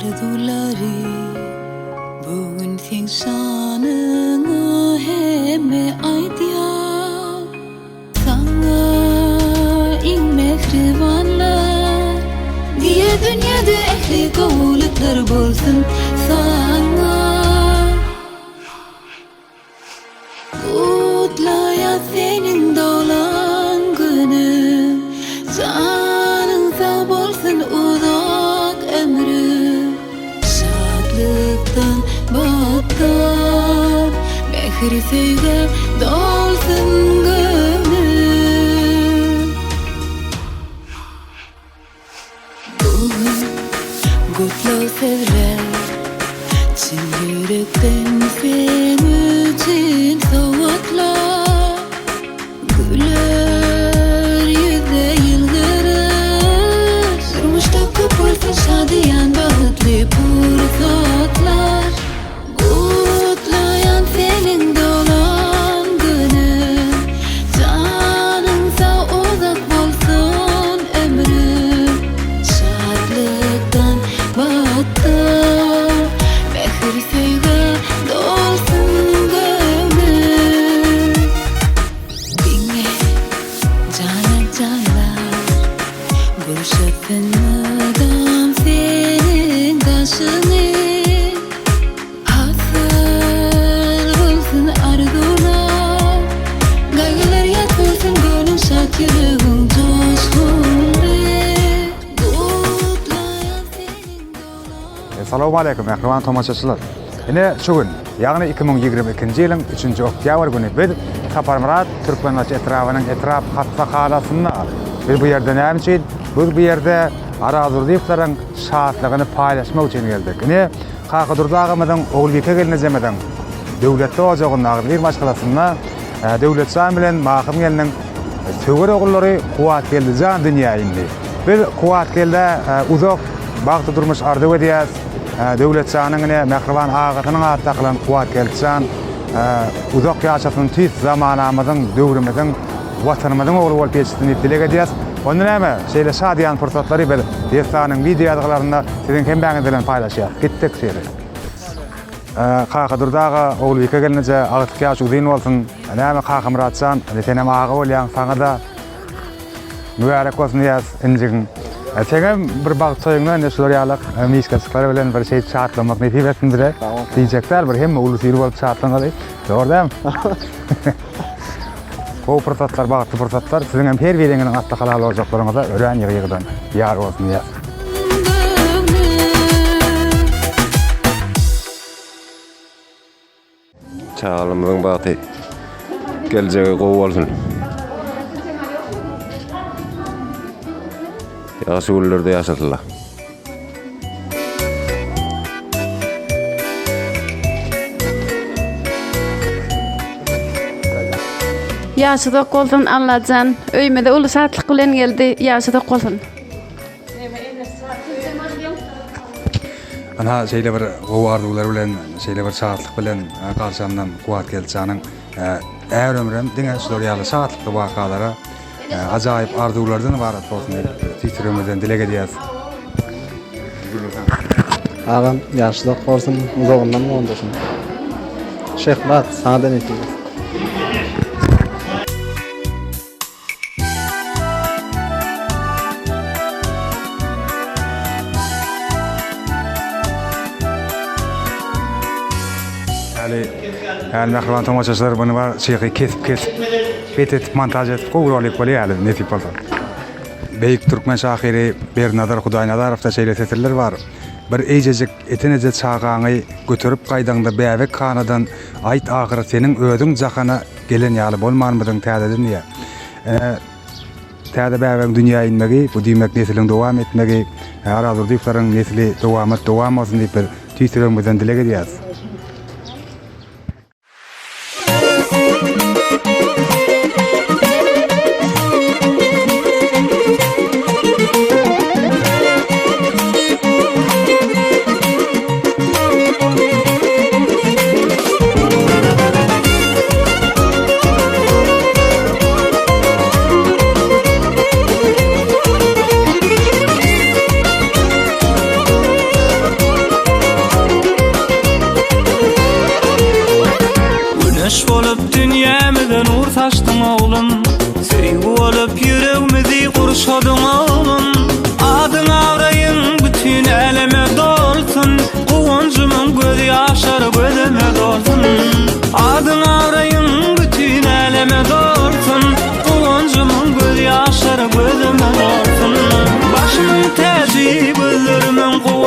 arzuları bugün sen şanını hemme aydiyan sana in mehribanlar diye dünyada ehli kavuluklar bolsun sana kutlayan senin dolan günü canın sağ bolsun uzak ömrü şadlıktan battan mehri sevgi dolsun gönlüm bugün kutlu sevler çin yürekten sen için soğutlar güler yüzde yıldırır durmuşta kopulsun şadiyan bahtlı fırsatlar kutlayan senin dolan günün canın sağ uzak bolsun ömrüm şadlıktan battan mehri sevgi dolsun gönlüm dinle canan canlar gülşettin adam senin taşını hasıl bulsun arzular gaygılar yat bulsun gönlün şakirliğin coşkunlu kutlayan senin dolan Assalamu alaikum, mehribon tomoshachilar. Ine şu gün, yani 2022 yılın 3. oktyabr günü biz Saparmurat Türkmenbaşı etrafının etraf hatfa kalasında biz bu yerde näme için? Biz bu yerde arazurdiýetlerin şahatlygını paylaşmak için geldik. Ine Kakadurdağımızın Oğulbeke geline zemeden döwletde ojagyň agdyr başkalasında döwletçan bilen mahkum gelinin söwer ogullary kuwat geldi jan dünýä indi. Biz kuwat gelde uzak bagty durmuş ardy edýäs. Döwletçanyň ine mehriban agatynyň atdakylan kuwat geldijan uzak ýaşatyň tüýs zamanamyzyň döwrümizin watanymyzyň ogly bolup ýetişdiňi dilek edýäs. Onda näme? Şeýle şadyan fursatlary bel Destanyň videolarynda siziň hemmäňiz bilen paýlaşýar. Gitdik şeýle. Kakadurdağa Oğulbeke gelince agtyk ýaşy uzyn bolsun. Näme Kakymratçan, tenem ağa bolýan saňa da mübarek bolsun ýaz injigin. Senem bir bag toýuňda ne şular ýalyk miskasyklar bilen bir şey çatlamak näpi betindire. Diýjekler bir hemme uly ýyr bolup çatlangaly. Doğrudan. Bu fırsatlar, bagtly fırsatlar siziň hem her biriniň atda halal olajaklaryňyza ören ýygydan ýar bolsun ýa. Çağalımızın bagty geljegi gowy bolsun. Ýaşy güllerde ýaşadylar. Ýaşyda bolsun Allahan, öýmede uly satlyk bilen geldi, ýaşyda bolsun. Ana şeýle bir gowy arzular bilen, şeýle bir şahatlyk bilen garşamdan kuwat geljanyň äger ömrüm diňe şular ýaly şahatlykly wakalara ajaýyp arzulardan ibarat bolsun diýip titremeden dilek edýäs. Ağam ýaşlyk bolsun, uzagyndan bolsun. Şehbat, sana da näki? Yani mehriban tomoshachilar buni var şeyi kesip betet montaj etip gowralyk bolýar näsip bolsa. Beýik türkmen şahyry Bernadar Hudaýnadarowda şeýle setirler var. Bir eýjejik eteneze çağaňy götürüp gaýdaňda bäwek kanadan aýt ahyry seniň özüň jahana gelen ýaly bolmanmydyň täzeden ýa. Täze bäwek dünýä inmegi, bu diýmek nesiliň dowam etmegi, arazurdyklaryň nesili dowam bolsun diýip bir tüýsüregimizden dilek edýäs.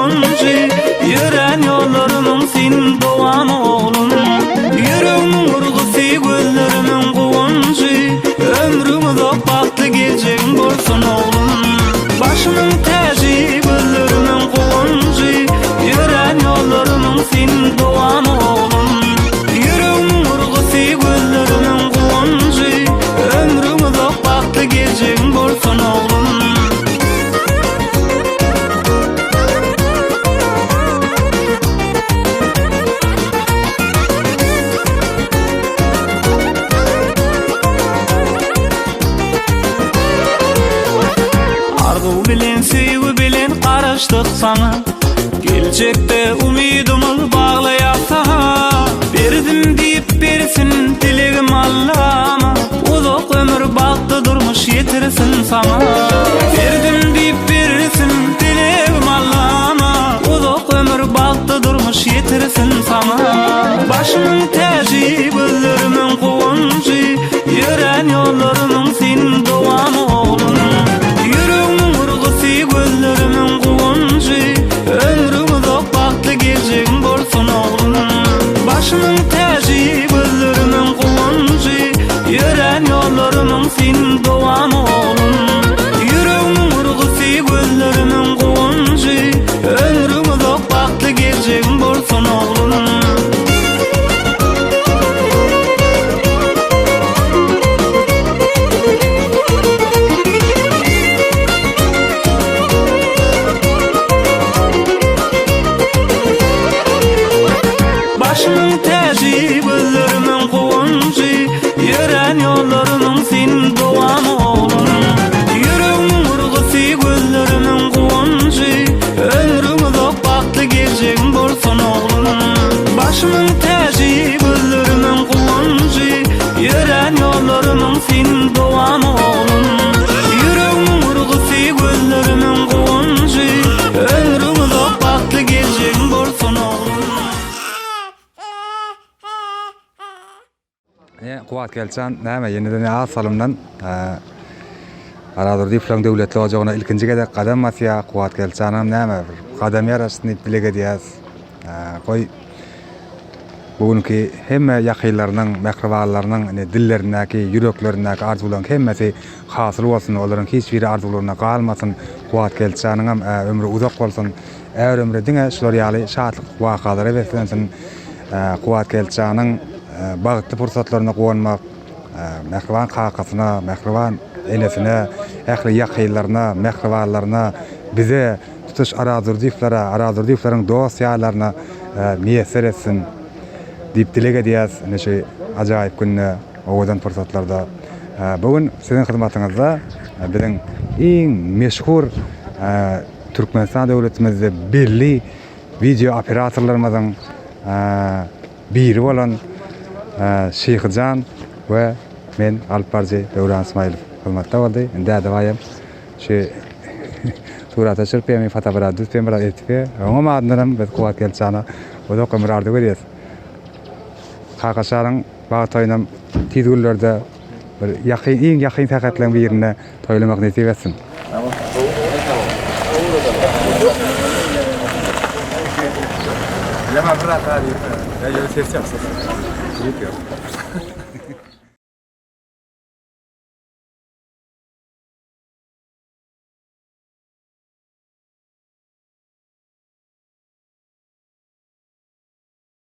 gowanjy, ýören ýollarymyň senin dowan oglum. Yüreğimin urgusy, gözlerimin gowanjy, ömrüm uzak bakty geleceğin bolsun oglum. Başymyň täji, gözlerimin gowanjy, ýören ýollarymyň senin dowan oglum. Yüreğimin urgusy, gözlerimin gowanjy, ömrüm uzak bakty geleceğin bolsun oglum. Arzu bilen, sevgi bilen karıştık sana. Gelecekte umidimiz bağlayap sana. Berdim deyip bersin dilegim Allah'ıma. Uzak ömür baktı durmuş yetirsin sana. Berdim deyip bersin dilegim Allah'ıma. Uzak ömür baktı durmuş yetirsin sana. Başımın täji, gözlerimin gowanjy, ýören ýollarymyň senin dowan oglum. Gözlerimin gowanjy, ömrüm uzak bakty geleceğin bolsun oglum. Başymyň täji, gözlerimin gowanjy, ýören ýollarymyň senin dowan oglum. Yüreğimin urgusy, gözlerimin gowanjy, ömrüm uzak bakty geleceğin bolsun oglum. Başymyň täji, gözlerimin gowanjy, ýören ýollarymyň senin dowan oglum. Yüreğimin urgusy, gözlerimin gowanjy, ömrüm uzak bakty geleceğin bolsun oglum. Başymyň täji, gözlerimin gowanjy, ýören ýollarymyň senin dowan oglum. Yüreğimin urgusy, gözlerimin gowanjy, ömrüm uzak bakty geleceğin bolsun oglum. Kuwat gelçän näme ýeniden az salymdan aradur diýipläň döwletli ojagyna ilkinji gedek gadam masya kuwat gelçänam näme bir gadam ýaraşyny bilege diýäs. Goý bugünkü hemme ýakynlarynyň, mähribanlarynyň dillerindäki, ýüreklerindäki arzularyň hemmesi hasyl bolsun, olaryň hiç biri arzularyna galmasyn. Kuwat gelçäniňem ömrü uzak bolsun. Äger ömrü diňe şular ýaly şatlyk wakalary bersin. Kuwat gelçäniň bagtly pursatlaryna gowanmak, mähriban kakasyna, mähriban enesine, ähli ýakynlaryna, mähribanlaryna, bize tutuş arazurdyflaryň dost ýalarına miýesser etsin diýip dilege diýäs. Neşe ajaýyp günne owadan pursatlarda. Bugün sizin hyzmatyňyzda biziň iň meşhur Türkmenistan döwletimizde belli video operatorlarymyzyň biri bolan Şeýhjan we men Alparjy Döwran Ismailov hyzmatda boldy. Indi dawaýam şu surata çyrpýan fotoaparat düzpem bir etip, oňa madynaram biz kuwat gelçäne oda kömürardy görýäs. Kakaşaryň bagtaýynam tizgüllerde bir iň ýakyn täkatlaryň birine toýlamak nesip etsin. Lema bırak hadi. Ya ses yapsın.